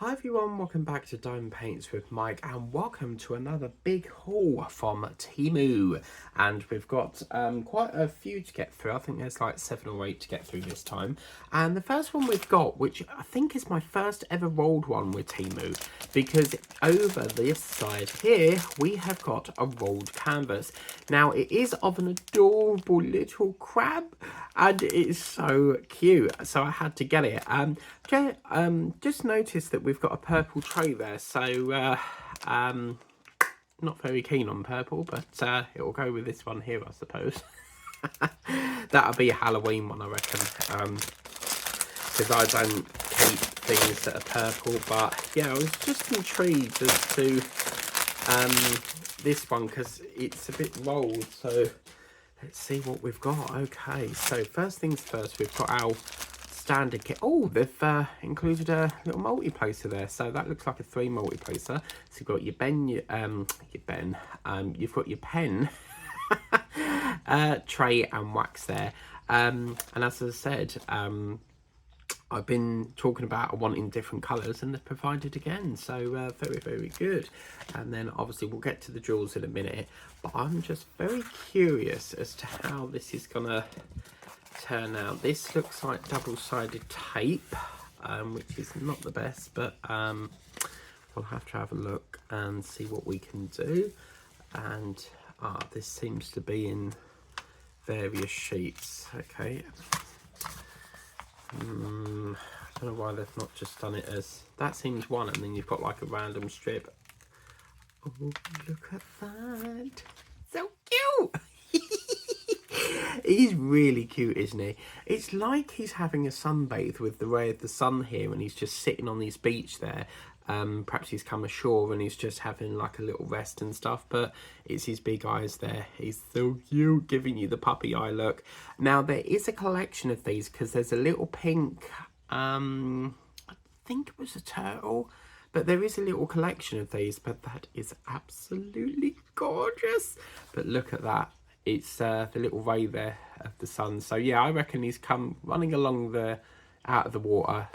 Hi everyone, welcome back to Diamond Paints with Mike and welcome to another big haul from Temu. And we've got quite a few to get through. I think there's like 7 or 8 to get through this time. And the first one we've got, which I think is my first ever rolled one with Temu, because over this side here we have got a rolled canvas. Now it is of an adorable little crab and it's so cute, so I had to get it. Just noticed that we've got a purple tray there, so not very keen on purple, but it will go with this one here, I suppose. That'll be a Halloween one, I reckon, because I don't keep things that are purple. But yeah, I was just intrigued as to this one because it's a bit rolled, so let's see what we've got. Okay, so first things first, we've got our standard kit. Oh, they've included a little multi-placer there, so that looks like a 3 multi-placer. So you've got your you've got your pen, tray and wax there. And as I said, I've been talking about wanting different colours and they've provided again, so very, very good. And then obviously we'll get to the jewels in a minute, but I'm just very curious as to how this is gonna turn out. This looks like double-sided tape, which is not the best, but we'll have to have a look and see what we can do. And this seems to be in various sheets. Okay. I don't know why they've not just done it as that. Seems one, and then you've got like a random strip. Oh, look at that! So cute. He's really cute, isn't he? It's like he's having a sunbathe with the ray of the sun here, and he's just sitting on his beach there. Perhaps he's come ashore and he's just having like a little rest and stuff, but it's his big eyes there. He's so cute, giving you the puppy eye look. Now there is a collection of these because there's a little pink, I think it was a turtle, but there is a little collection of these, but that is absolutely gorgeous. But look at that. It's the little ray there of the sun. So yeah, I reckon he's come running along out of the water,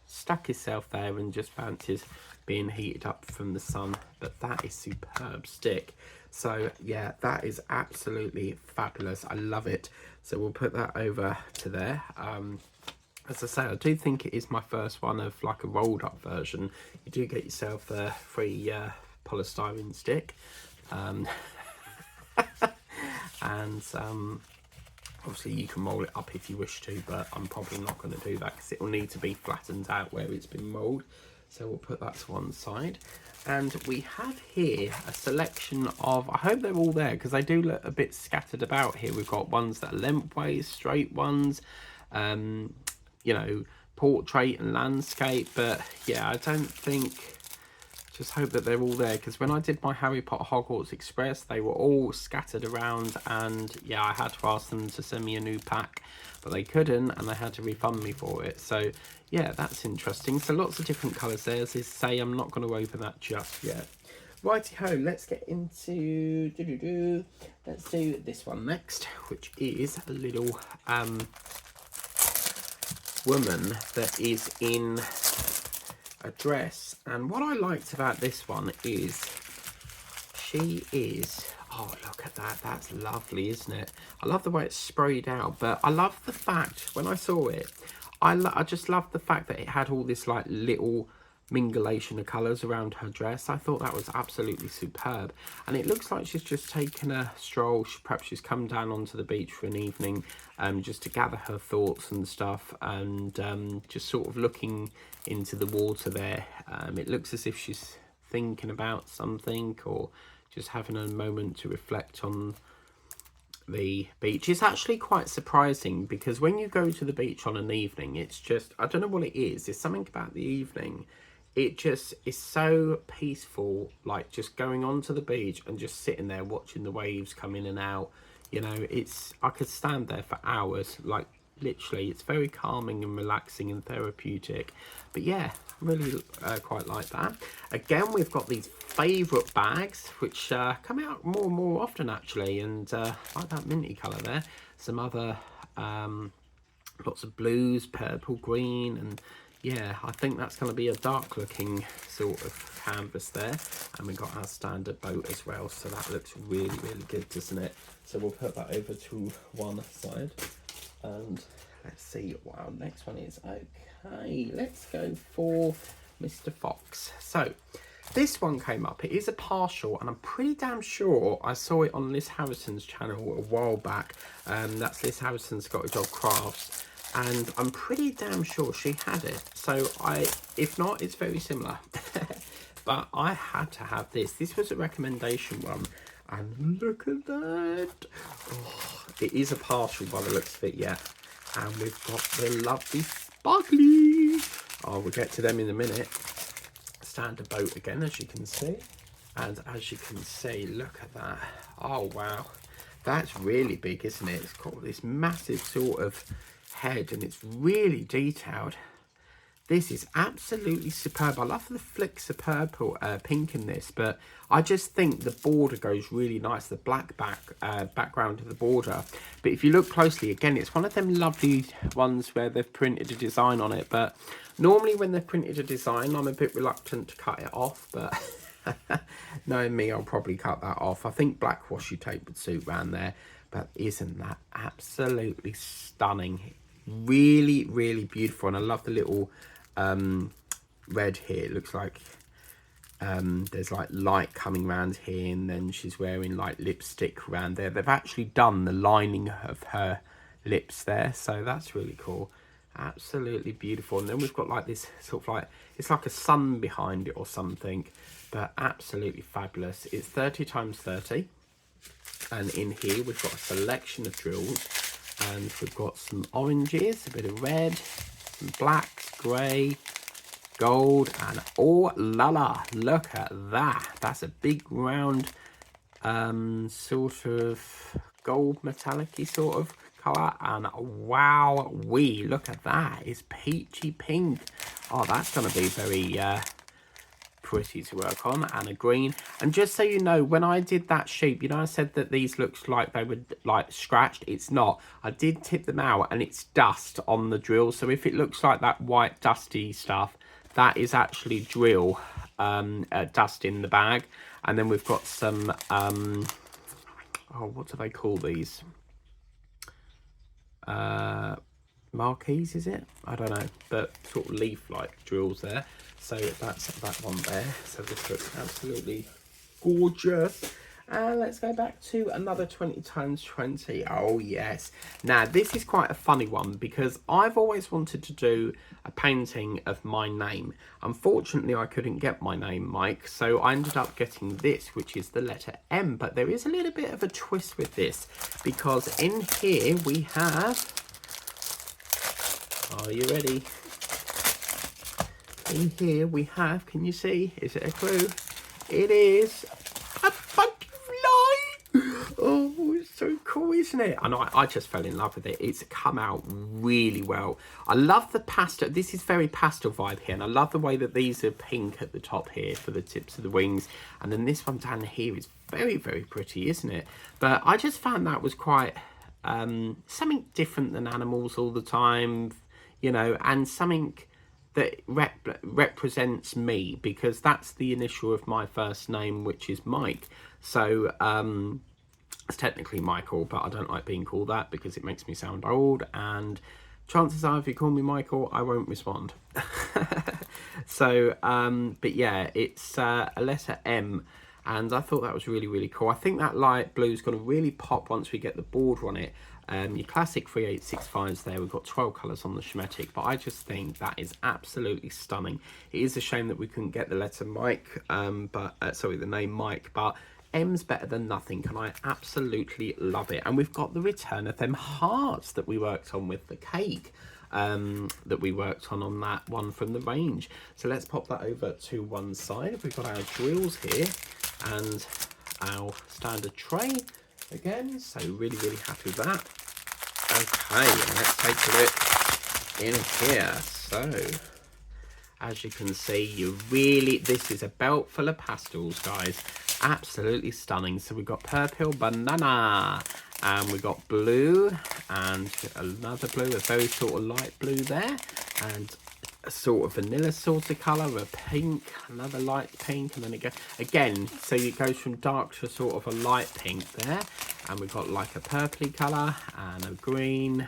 stuck himself there and just fancies being heated up from the sun. But that is superb stick. So yeah, that is absolutely fabulous. I love it. So we'll put that over to there. As I say, I do think it is my first one of like a rolled up version. You do get yourself a free polystyrene stick. And obviously you can roll it up if you wish to, but I'm probably not going to do that because it will need to be flattened out where it's been rolled. So we'll put that to one side. And we have here a selection of, I hope they're all there because they do look a bit scattered about here. We've got ones that are lengthways, straight ones, you know, portrait and landscape. But yeah, I don't think, just hope that they're all there, because when I did my Harry Potter Hogwarts Express, they were all scattered around, and yeah, I had to ask them to send me a new pack, but they couldn't, and they had to refund me for it. So yeah, that's interesting. So lots of different colours there. As I say, I'm not going to open that just yet. Righty ho, let's get into let's do this one next, which is a little woman that is in a dress. And what I liked about this one is she is, oh look at that, that's lovely, isn't it? I love the way it's sprayed out, but I love the fact when I saw it, I just love the fact that it had all this like little mingulation of colours around her dress. I thought that was absolutely superb, and it looks like she's just taken a stroll. Perhaps she's come down onto the beach for an evening, just to gather her thoughts and stuff, and just sort of looking into the water there. It looks as if she's thinking about something or just having a moment to reflect on the beach. It's actually quite surprising because when you go to the beach on an evening, it's just, I don't know what it is, there's something about the evening, it just is so peaceful, like just going onto the beach and just sitting there watching the waves come in and out. You know, it's, I could stand there for hours, like literally. It's very calming and relaxing and therapeutic. But yeah, really quite like that. Again, we've got these favourite bags which come out more and more often actually, and like that minty colour there. Some other lots of blues, purple, green, and yeah, I think that's going to be a dark looking sort of canvas there. And we got our standard boat as well. So that looks really, really good, doesn't it? So we'll put that over to one side. And let's see what our next one is. Okay, let's go for Mr. Fox. So this one came up. It is a partial, and I'm pretty damn sure I saw it on Liz Harrison's channel a while back. That's Liz Harrison's Scottish Dog Crafts. And I'm pretty damn sure she had it. So if not, it's very similar. But I had to have this. This was a recommendation one. And look at that. Oh, it is a partial by the looks of it, yeah. And we've got the lovely sparkly. Oh, we'll get to them in a minute. Standard boat again, as you can see. And as you can see, look at that. Oh, wow. That's really big, isn't it? It's got this massive sort of head, and it's really detailed. This is absolutely superb. I love the flicks of purple, pink in this, but I just think the border goes really nice, the black background of the border. But if you look closely, again, it's one of them lovely ones where they've printed a design on it. But normally when they've printed a design, I'm a bit reluctant to cut it off, but knowing me, I'll probably cut that off. I think black washi tape would suit around there, but isn't that absolutely stunning? Really, really beautiful. And I love the little red here. It looks like there's like light coming around here, and then she's wearing like lipstick around there. They've actually done the lining of her lips there, so that's really cool. Absolutely beautiful. And then we've got like this sort of like, it's like a sun behind it or something, but absolutely fabulous. It's 30 times 30, and in here we've got a selection of drills, and we've got some oranges, a bit of red, some blacks, grey, gold, and oh la la, look at that. That's a big round sort of gold metallic-y sort of colour, and wow, look at that. It's peachy pink. Oh, that's going to be very pretty to work on. And a green. And just so you know, when I did that sheep, you know, I said that these looks like they were like scratched. It's not. I did tip them out, and it's dust on the drill. So if it looks like that white dusty stuff, that is actually drill dust in the bag. And then we've got some oh, what do they call these? Marquees, is it? I don't know, but sort of leaf-like drills there. So that's that one there. So this looks absolutely gorgeous. And let's go back to another 20 times 20. Oh yes. Now this is quite a funny one, because I've always wanted to do a painting of my name. Unfortunately, I couldn't get my name, Mike, so I ended up getting this, which is the letter M. But there is a little bit of a twist with this, because in here we have, are you ready? In here we have, can you see? Is it a clue? It is a butterfly. Oh, it's so cool, isn't it? And I just fell in love with it. It's come out really well. I love the pastel. This is very pastel vibe here, and I love the way that these are pink at the top here for the tips of the wings. And then this one down here is very, very pretty, isn't it? But I just found that was quite something different than animals all the time, you know, and something that represents me, because that's the initial of my first name, which is Mike. So it's technically Michael, but I don't like being called that because it makes me sound old, and chances are if you call me Michael, I won't respond. So but yeah, it's a letter M, and I thought that was really, really cool. I think that light blue is going to really pop once we get the border on it. Your classic 3865s there, we've got 12 colours on the Schematic, but I just think that is absolutely stunning. It is a shame that we couldn't get the letter Mike, sorry, the name Mike, but M's better than nothing, and I absolutely love it. And we've got the return of them hearts that we worked on with the cake, that we worked on that one from the range. So let's pop that over to one side. We've got our drills here and our standard tray again, so really, really happy with that. Okay, let's take a look in here. So as you can see, this is a belt full of pastels, guys. Absolutely stunning. So we've got purple banana, and we've got blue, and another blue, a very sort of light blue there, and a sort of vanilla sort of colour, a pink, another light pink, and then again, so it goes from dark to sort of a light pink there. And we've got like a purpley colour and a green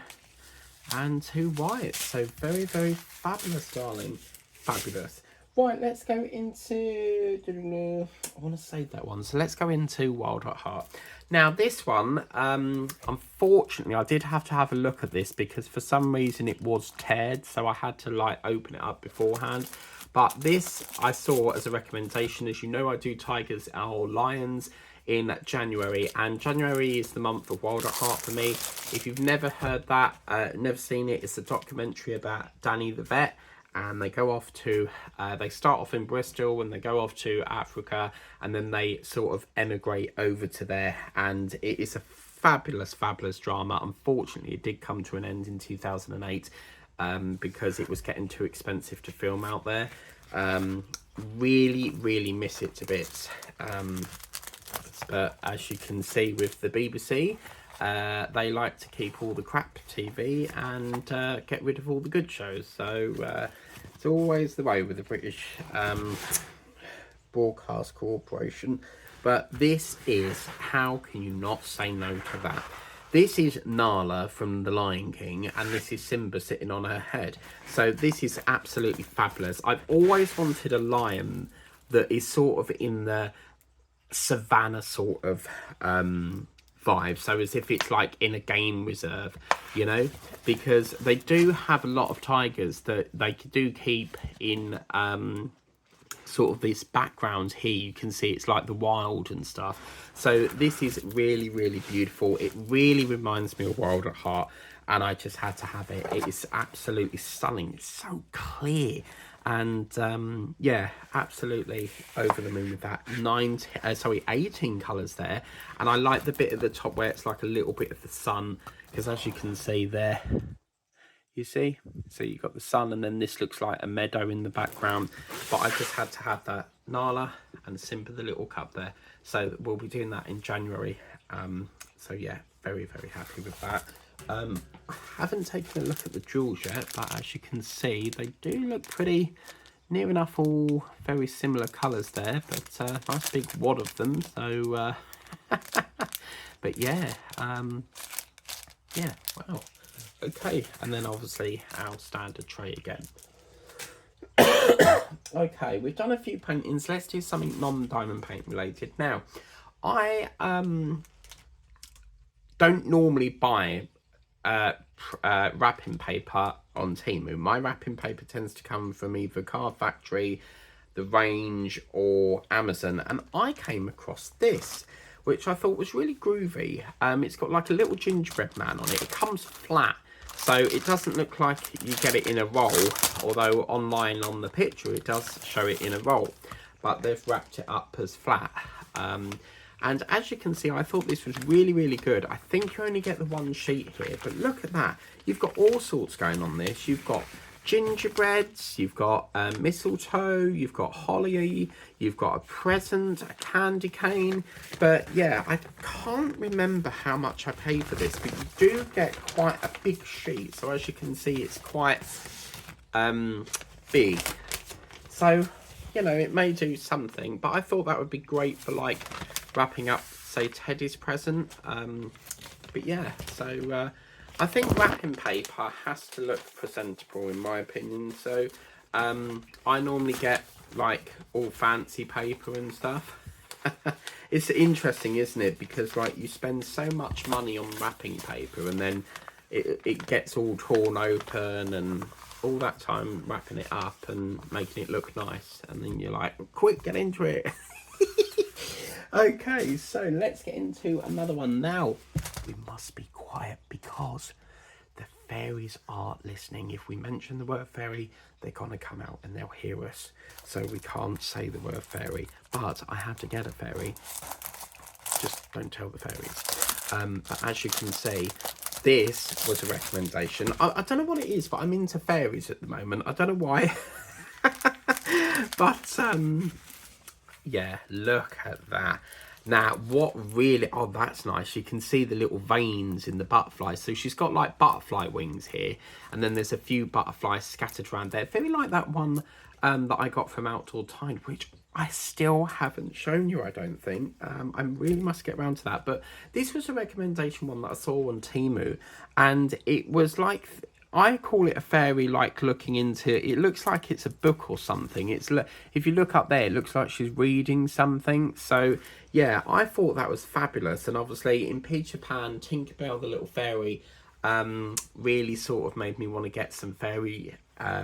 and 2 whites. So very, very fabulous, darling. Fabulous. Right, let's go into, I want to save that one. So let's go into Wild at Heart. Now this one, unfortunately, I did have to have a look at this because for some reason it was teared. So I had to like open it up beforehand. But this I saw as a recommendation. As you know, I do tigers or lions in January, and January is the month of Wild at Heart for me. If you've never heard that, never seen it, it's a documentary about Danny the vet. And they go off to, they start off in Bristol and they go off to Africa, and then they sort of emigrate over to there. And it is a fabulous, fabulous drama. Unfortunately, it did come to an end in 2008 because it was getting too expensive to film out there. Really, really miss it to bits. But as you can see with the BBC, they like to keep all the crap TV and get rid of all the good shows. So it's always the way with the British Broadcast Corporation. But this is, how can you not say no to that? This is Nala from The Lion King, and this is Simba sitting on her head. So this is absolutely fabulous. I've always wanted a lion that is sort of in the savannah sort of vibe, so as if it's like in a game reserve, you know, because they do have a lot of tigers that they do keep in sort of this background here. You can see it's like the wild and stuff. So this is really, really beautiful. It really reminds me of Wild at Heart, and I just had to have it. It is absolutely stunning. It's so clear. And yeah, absolutely over the moon with that. 18 colours there. And I like the bit at the top where it's like a little bit of the sun, because as you can see there, you see, so you've got the sun, and then this looks like a meadow in the background. But I just had to have that Nala and Simba the little cub there. So we'll be doing that in January. So yeah, very, very happy with that. I haven't taken a look at the jewels yet, but as you can see, they do look pretty near enough all very similar colours there, but nice big wad of them. So but yeah, yeah, wow. Okay, and then obviously our standard tray again. Okay, we've done a few paintings. Let's do something non-diamond paint related. Now, I don't normally buy wrapping paper on Temu. My wrapping paper tends to come from either Card Factory, The Range, or Amazon, and I came across this, which I thought was really groovy. It's got like a little gingerbread man on it. It comes flat, so it doesn't look like you get it in a roll, although online on the picture it does show it in a roll, but they've wrapped it up as flat. And as you can see, I thought this was really, really good. I think you only get the one sheet here, but look at that. You've got all sorts going on this. You've got gingerbreads, you've got mistletoe, you've got holly, you've got a present, a candy cane. But yeah, I can't remember how much I paid for this, but you do get quite a big sheet. So as you can see, it's quite big. So, you know, it may do something, but I thought that would be great for like wrapping up, say, Teddy's present. But yeah, so I think wrapping paper has to look presentable in my opinion. So I normally get like all fancy paper and stuff. It's interesting, isn't it? Because like you spend so much money on wrapping paper, and then it gets all torn open, and all that time wrapping it up and making it look nice, and then you're like, quick, get into it. Okay, so let's get into another one now. We must be quiet because the fairies are listening. If we mention the word fairy, they're gonna come out and they'll hear us, so we can't say the word fairy. But I have to get a fairy, just don't tell the fairies. But as you can see, this was a recommendation. I don't know what it is, but I'm into fairies at the moment. I don't know why. But yeah, look at that. Now, what really... Oh, that's nice. You can see the little veins in the butterfly. So she's got like butterfly wings here. And then there's a few butterflies scattered around there. Very like that one that I got from Outdoor Tide, which I still haven't shown you, I don't think. I really must get around to that. But this was a recommendation one that I saw on Temu. And it was like... I call it a fairy, like looking into... It looks like it's a book or something. It's if you look up there, it looks like she's reading something. So, yeah, I thought that was fabulous. And obviously, in Peter Pan, Tinkerbell the Little Fairy really sort of made me want to get some fairy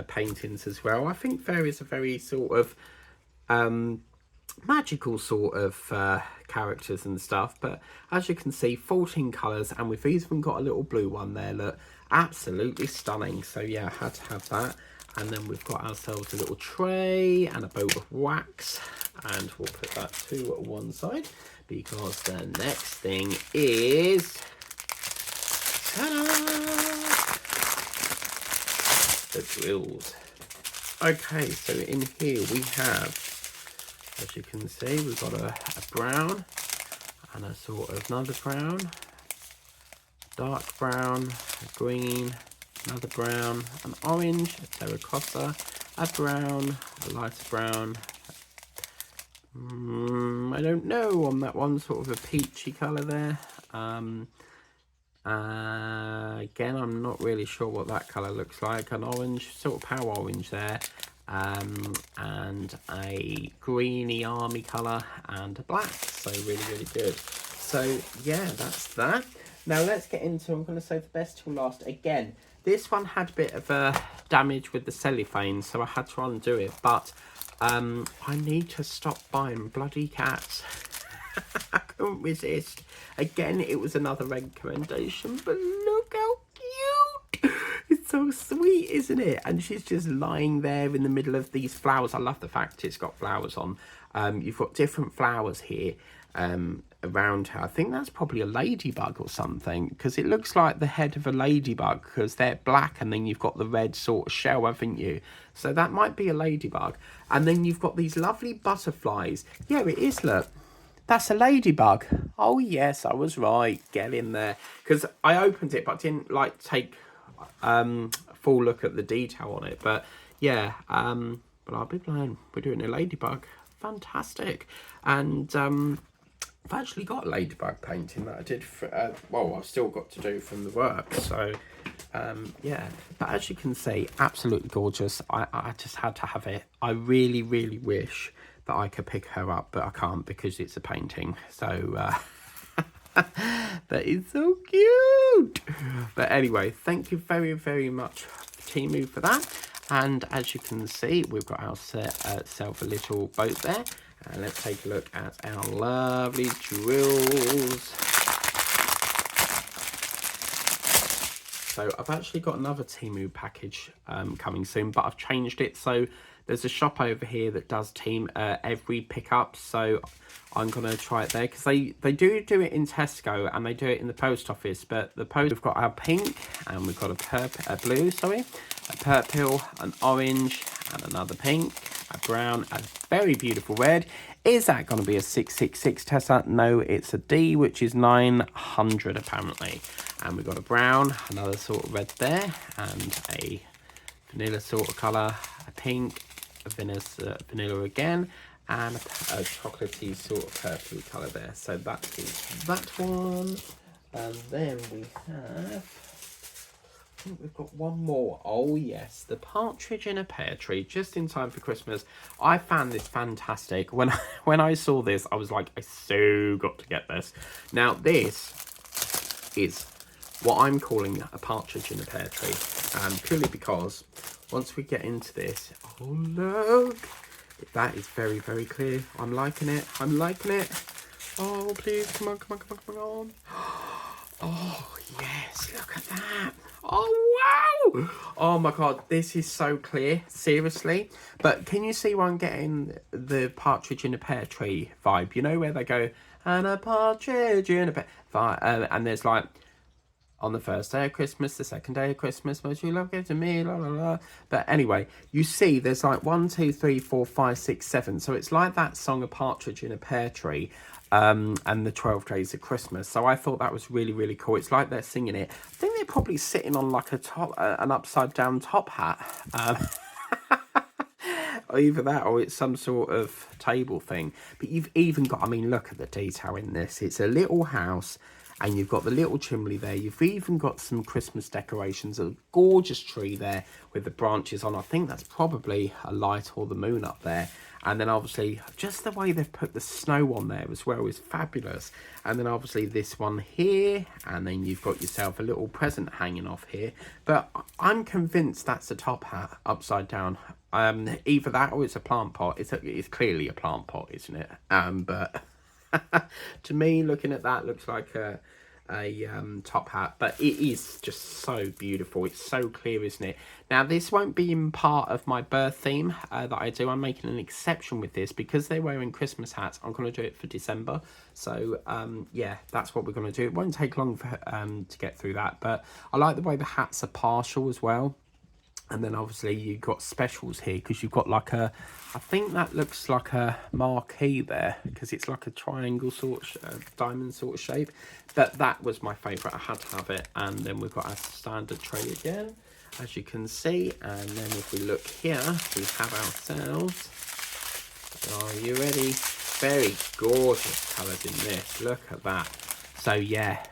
paintings as well. I think fairies are very sort of magical sort of characters and stuff. But as you can see, 14 colours. And we've even got a little blue one there, look. Absolutely stunning. So yeah, I had to have that. And then we've got ourselves a little tray and a bowl of wax, and we'll put that to one side because the next thing is the drills. Okay, so in here we have, as you can see, we've got a brown and a sort of another brown, dark brown, a green, another brown, an orange, a terracotta, a brown, a lighter brown. I don't know on that one, sort of a peachy colour there. Again, I'm not really sure what that colour looks like. An orange, sort of power orange there. And a greeny army colour and a black. So really, really good. So yeah, that's that. Now let's get into, I'm going to save the best till last. Again, this one had a bit of damage with the cellophane, so I had to undo it. But I need to stop buying bloody cats. I couldn't resist. Again, it was another recommendation, but look how cute. It's so sweet, isn't it? And she's just lying there in the middle of these flowers. I love the fact it's got flowers on. You've got different flowers here around her. I think that's probably a ladybug or something, because it looks like the head of a ladybug, because they're black and then you've got the red sort of shell, haven't you? So that might be a ladybug. And then you've got these lovely butterflies. Yeah, it is, look. That's a ladybug. Oh yes, I was right. Get in there. Because I opened it, but didn't like take a full look at the detail on it. But yeah, but I'll be blind. We're doing a ladybug. Fantastic. And I've actually got a ladybug painting that I did for, well, I've still got to do from the work. So yeah, but as you can see, absolutely gorgeous. I just had to have it. I really, really wish that I could pick her up, but I can't because it's a painting. So that is so cute. But anyway, thank you very, very much, Temu, for that. And as you can see, we've got ourselves a little boat there. And let's take a look at our lovely drills. So I've actually got another Temu package coming soon, but I've changed it. So there's a shop over here that does every pickup. So I'm going to try it there, because they do it in Tesco and they do it in the post office. But the post, we've got our pink and we've got a blue, sorry, a purple, an orange and another pink, a brown, a very beautiful red. Is that going to be a 666 Tessa? No, it's a D, which is 900 apparently. And we've got a brown, another sort of red there, and a vanilla sort of colour, a pink, a vanilla again, and a chocolatey sort of purpley colour there. So that is that one. And then we have, I think we've got one more. Oh yes, the Partridge in a Pear Tree, just in time for Christmas. I found this fantastic. When I saw this, I was like, I so got to get this. Now this is what I'm calling a partridge in a pear tree, purely because once we get into this, oh look, that is very, very clear. I'm liking it. I'm liking it. Oh please, come on, come on, come on, come on. Oh yes, look at that. Oh wow. Oh my god, this is so clear, seriously. But can you see where I'm getting the Partridge in a Pear Tree vibe? You know where they go, and a partridge in a pear, and there's like, on the first day of Christmas, the second day of Christmas, most you love give to me, la la la. But anyway, you see there's like 1, 2, 3, 4, 5, 6, 7. So it's like that song, A Partridge in a Pear Tree, and the 12 Days of Christmas. So I thought that was really, really cool. It's like they're singing it. I think they're probably sitting on like an upside down top hat. Either that or it's some sort of table thing. But you've even got, I mean, look at the detail in this. It's a little house and you've got the little chimney there. You've even got some Christmas decorations, a gorgeous tree there with the branches on. I think that's probably a light or the moon up there. And then obviously just the way they've put the snow on there as well is fabulous. And then obviously this one here, and then you've got yourself a little present hanging off here. But I'm convinced that's a top hat upside down. Either that or it's a plant pot. It's clearly a plant pot, isn't it? But to me, looking at that, looks like a top hat, but it is just so beautiful. It's so clear, isn't it? Now this won't be in part of my birth theme that I do. I'm making an exception with this because they're wearing Christmas hats. I'm going to do it for December, so yeah, that's what we're going to do. It won't take long for to get through that, but I like the way the hats are partial as well. And then obviously you've got specials here because you've got like a, I think that looks like a marquee there because it's like a triangle sort of diamond sort of shape. But that was my favourite. I had to have it. And then we've got our standard tray again, as you can see. And then if we look here, we have ourselves. Are you ready? Very gorgeous colours in this. Look at that. So yeah.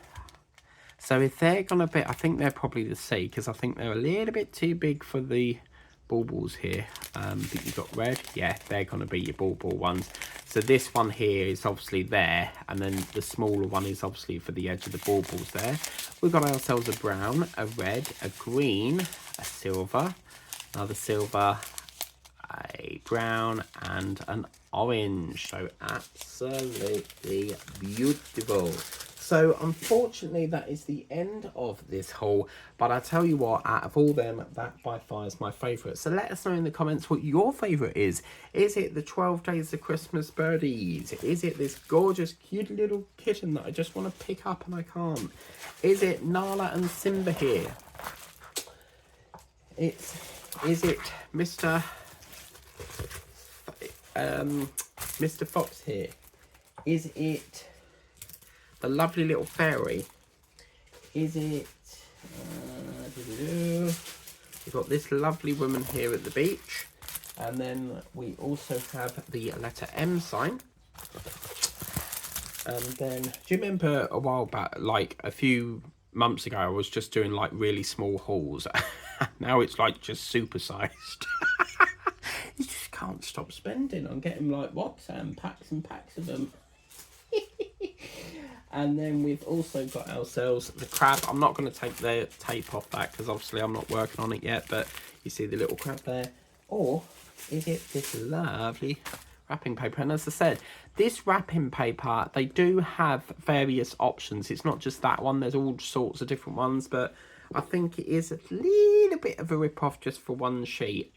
So if they're going to be, I think they're probably the C, because I think they're a little bit too big for the baubles here. But you've got red. Yeah, they're going to be your bauble ones. So this one here is obviously there. And then the smaller one is obviously for the edge of the baubles there. We've got ourselves a brown, a red, a green, a silver, another silver, a brown, and an orange. So absolutely beautiful. So unfortunately that is the end of this haul, but I tell you what, out of all them, that by far is my favourite. So let us know in the comments what your favourite is. Is it the 12 Days of Christmas birdies? Is it this gorgeous cute little kitten that I just want to pick up and I can't? Is it Nala and Simba here? Is it Mr. Fox here? Is it the lovely little fairy? Is it we've got this lovely woman here at the beach, and then we also have the letter M sign. And then do you remember a while back, like a few months ago, I was just doing like really small hauls? Now it's like just supersized. You just can't stop spending on getting like what, packs and packs of them. And then we've also got ourselves the crab. I'm not going to take the tape off that because obviously I'm not working on it yet, but you see the little crab there. Or is it this lovely wrapping paper? And as I said, this wrapping paper, they do have various options. It's not just that one. There's all sorts of different ones, but I think it is a little bit of a rip-off just for one sheet.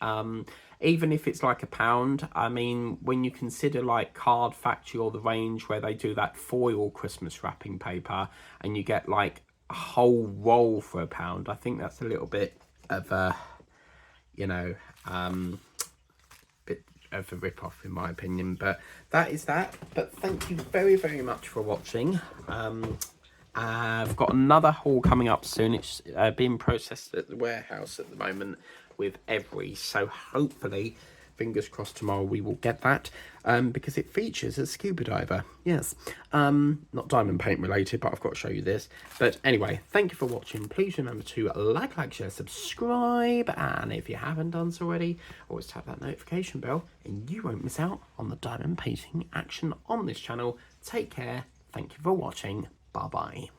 Even if it's like £1, I mean, when you consider like Card Factory or The Range where they do that foil Christmas wrapping paper and you get like a whole roll for £1, I think that's a little bit of a, you know, bit of a rip-off in my opinion. But that is that. But thank you very, very much for watching. I've got another haul coming up soon. It's being processed at the warehouse at the moment with Every, so hopefully, fingers crossed, tomorrow we will get that, because it features a scuba diver. Yes, not diamond paint related, but I've got to show you this. But anyway, thank you for watching. Please remember to like, share, subscribe, and if you haven't done so already, always tap that notification bell and you won't miss out on the diamond painting action on this channel. Take care. Thank you for watching. Bye bye.